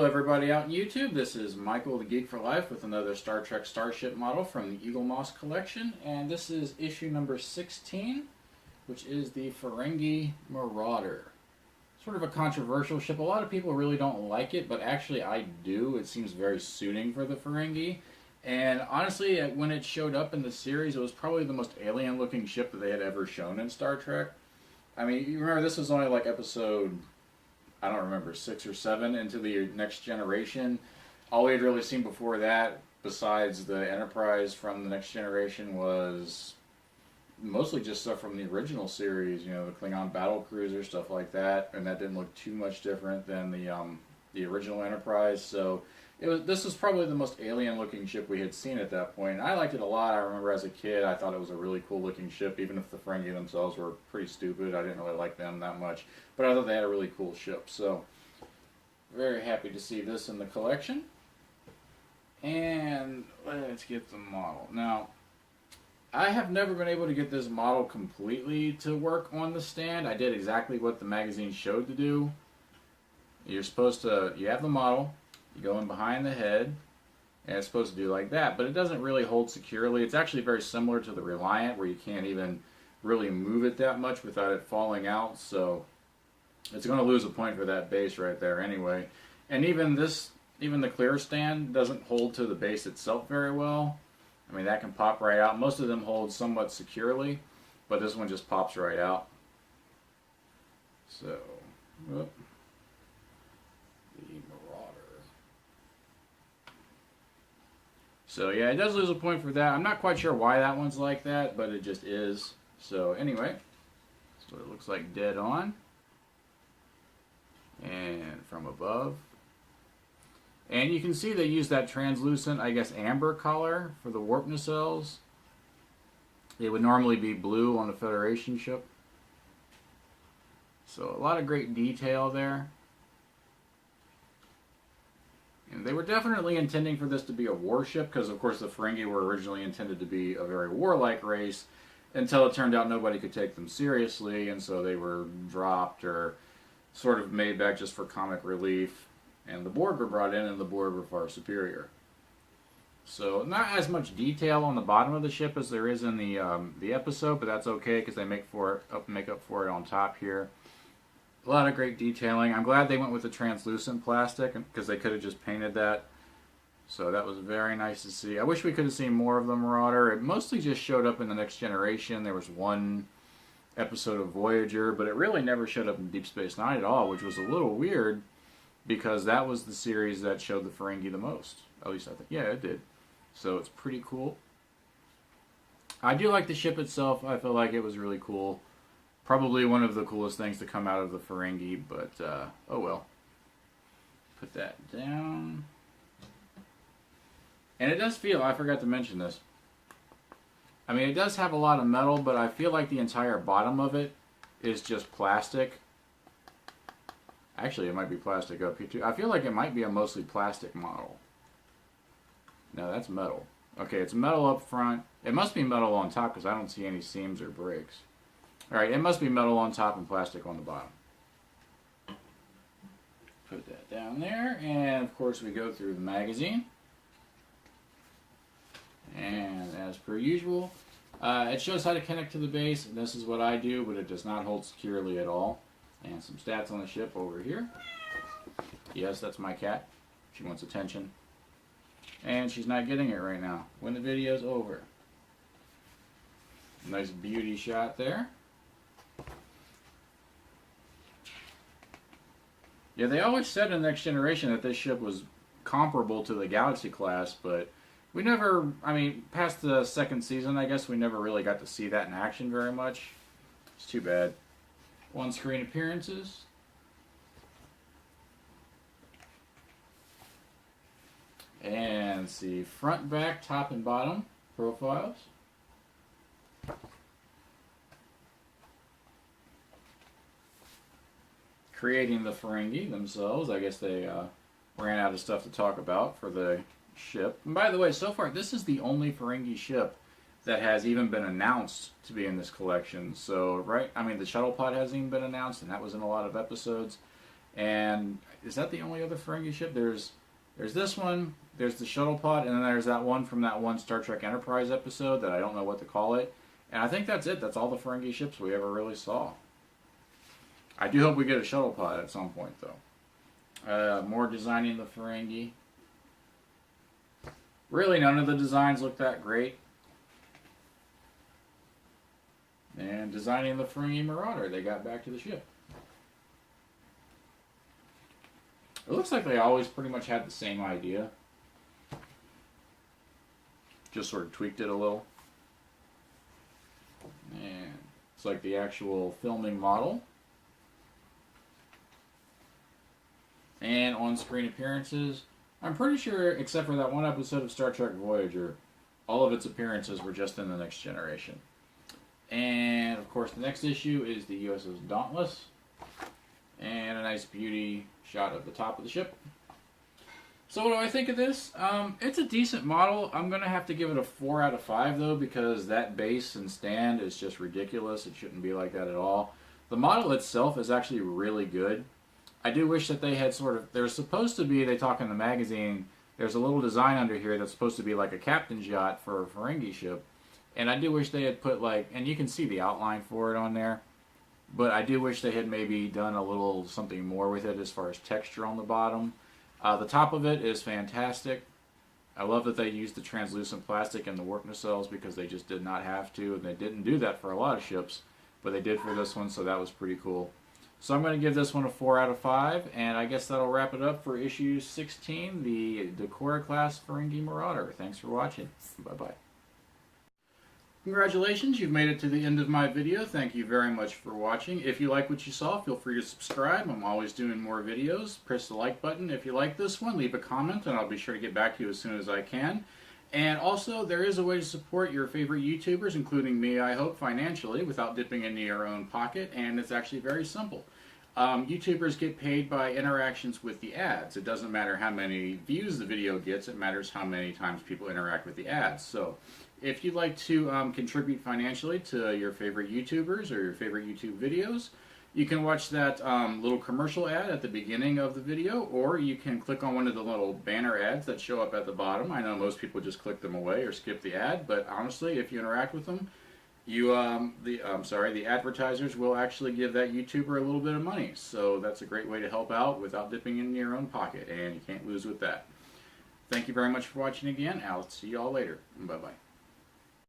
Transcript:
everybody out in YouTube. This is Michael the Geek for Life with another Star Trek Starship model from the Eaglemoss collection, and this is issue number 16, which is the Ferengi Marauder. Sort of a controversial ship. A lot of people really don't like it, but actually I do. It seems very suiting for the Ferengi. And honestly, when it showed up in the series, it was probably the most alien-looking ship that they had ever shown in Star Trek. I mean, you remember this was only like episode, I don't remember, 6 or 7 into the Next Generation. All we had really seen before that, besides the Enterprise from the Next Generation, was mostly just stuff from the original series. You know, the Klingon battle cruiser, stuff like that, and that didn't look too much different than the original Enterprise. So this was probably the most alien-looking ship we had seen at that point. And I liked it a lot. I remember as a kid, I thought it was a really cool-looking ship, even if the Ferengi themselves were pretty stupid. I didn't really like them that much. But I thought they had a really cool ship. So, very happy to see this in the collection. And let's get the model. Now, I have never been able to get this model completely to work on the stand. I did exactly what the magazine showed to do. You're supposed to, you have the model, you go in behind the head, and it's supposed to do like that, but it doesn't really hold securely. It's actually very similar to the Reliant, where you can't even really move it that much without it falling out, so it's going to lose a point for that base right there anyway. And even the clear stand doesn't hold to the base itself very well. I mean, that can pop right out. Most of them hold somewhat securely, but this one just pops right out. So, whoop. The Marauder. So yeah, it does lose a point for that. I'm not quite sure why that one's like that, but it just is. So anyway, that's what it looks like dead on. And from above. And you can see they use that translucent, I guess, amber color for the warp nacelles. It would normally be blue on a Federation ship. So a lot of great detail there. And they were definitely intending for this to be a warship, because of course the Ferengi were originally intended to be a very warlike race, until it turned out nobody could take them seriously, and so they were dropped or sort of made back just for comic relief. And the Borg were brought in, and the Borg were far superior. So not as much detail on the bottom of the ship as there is in the episode, but that's okay because they make up for it on top here. A lot of great detailing. I'm glad they went with the translucent plastic because they could have just painted that. So that was very nice to see. I wish we could have seen more of the Marauder. It mostly just showed up in the Next Generation. There was one episode of Voyager, but it really never showed up in Deep Space Nine at all, which was a little weird because that was the series that showed the Ferengi the most. At least I think. Yeah, it did. So it's pretty cool. I do like the ship itself. I feel like it was really cool. Probably one of the coolest things to come out of the Ferengi, but oh well. Put that down. And it does feel, I forgot to mention this. I mean, it does have a lot of metal, but I feel like the entire bottom of it is just plastic. Actually, it might be plastic up here too. I feel like it might be a mostly plastic model. No, that's metal. Okay, it's metal up front. It must be metal on top because I don't see any seams or breaks. Alright, it must be metal on top and plastic on the bottom. Put that down there, and of course we go through the magazine. And as per usual, it shows how to connect to the base. This is what I do, but it does not hold securely at all. And some stats on the ship over here. Yes, that's my cat. She wants attention. And she's not getting it right now when the video's over. Nice beauty shot there. Yeah, they always said in the Next Generation that this ship was comparable to the Galaxy class, but we never, I mean, past the second season, I guess, we never really got to see that in action very much. It's too bad. On-screen appearances. And let's see, front, back, top, and bottom profiles. Creating the Ferengi themselves. I guess they ran out of stuff to talk about for the ship. And by the way, so far, this is the only Ferengi ship that has even been announced to be in this collection. So, right, I mean, the shuttle pod hasn't even been announced, and that was in a lot of episodes. And is that the only other Ferengi ship? There's this one, there's the shuttle pod, and then there's that one from that one Star Trek Enterprise episode that I don't know what to call it. And I think that's it. That's all the Ferengi ships we ever really saw. I do hope we get a shuttle pod at some point, though. More designing the Ferengi. Really, none of the designs look that great. And designing the Ferengi Marauder, they got back to the ship. It looks like they always pretty much had the same idea. Just sort of tweaked it a little. And it's like the actual filming model. And on-screen appearances. I'm pretty sure, except for that one episode of Star Trek Voyager, all of its appearances were just in the Next Generation. And, of course, the next issue is the USS Dauntless. And a nice beauty shot of the top of the ship. So what do I think of this? It's a decent model. I'm going to have to give it a 4 out of 5, though, because that base and stand is just ridiculous. It shouldn't be like that at all. The model itself is actually really good. I do wish that they had sort of... There's supposed to be, they talk in the magazine, there's a little design under here that's supposed to be like a captain's yacht for a Ferengi ship. And I do wish they had put, like... And you can see the outline for it on there. But I do wish they had maybe done a little something more with it as far as texture on the bottom. The top of it is fantastic. I love that they used the translucent plastic in the warp nacelles because they just did not have to, and they didn't do that for a lot of ships, but they did for this one, so that was pretty cool. So I'm going to give this one a 4 out of 5, and I guess that'll wrap it up for issue 16, the Decora class Ferengi Marauder. Thanks for watching. Bye-bye. Congratulations, you've made it to the end of my video. Thank you very much for watching. If you like what you saw, feel free to subscribe. I'm always doing more videos. Press the like button if you like this one. Leave a comment, and I'll be sure to get back to you as soon as I can. And also, there is a way to support your favorite YouTubers, including me, I hope, financially, without dipping into your own pocket, and it's actually very simple. YouTubers get paid by interactions with the ads. It doesn't matter how many views the video gets, it matters how many times people interact with the ads. So, if you'd like to contribute financially to your favorite YouTubers or your favorite YouTube videos, you can watch that little commercial ad at the beginning of the video, or you can click on one of the little banner ads that show up at the bottom. I know most people just click them away or skip the ad, but honestly, if you interact with them, the advertisers will actually give that YouTuber a little bit of money. So that's a great way to help out without dipping in your own pocket, and you can't lose with that. Thank you very much for watching again. I'll see you all later. Bye-bye.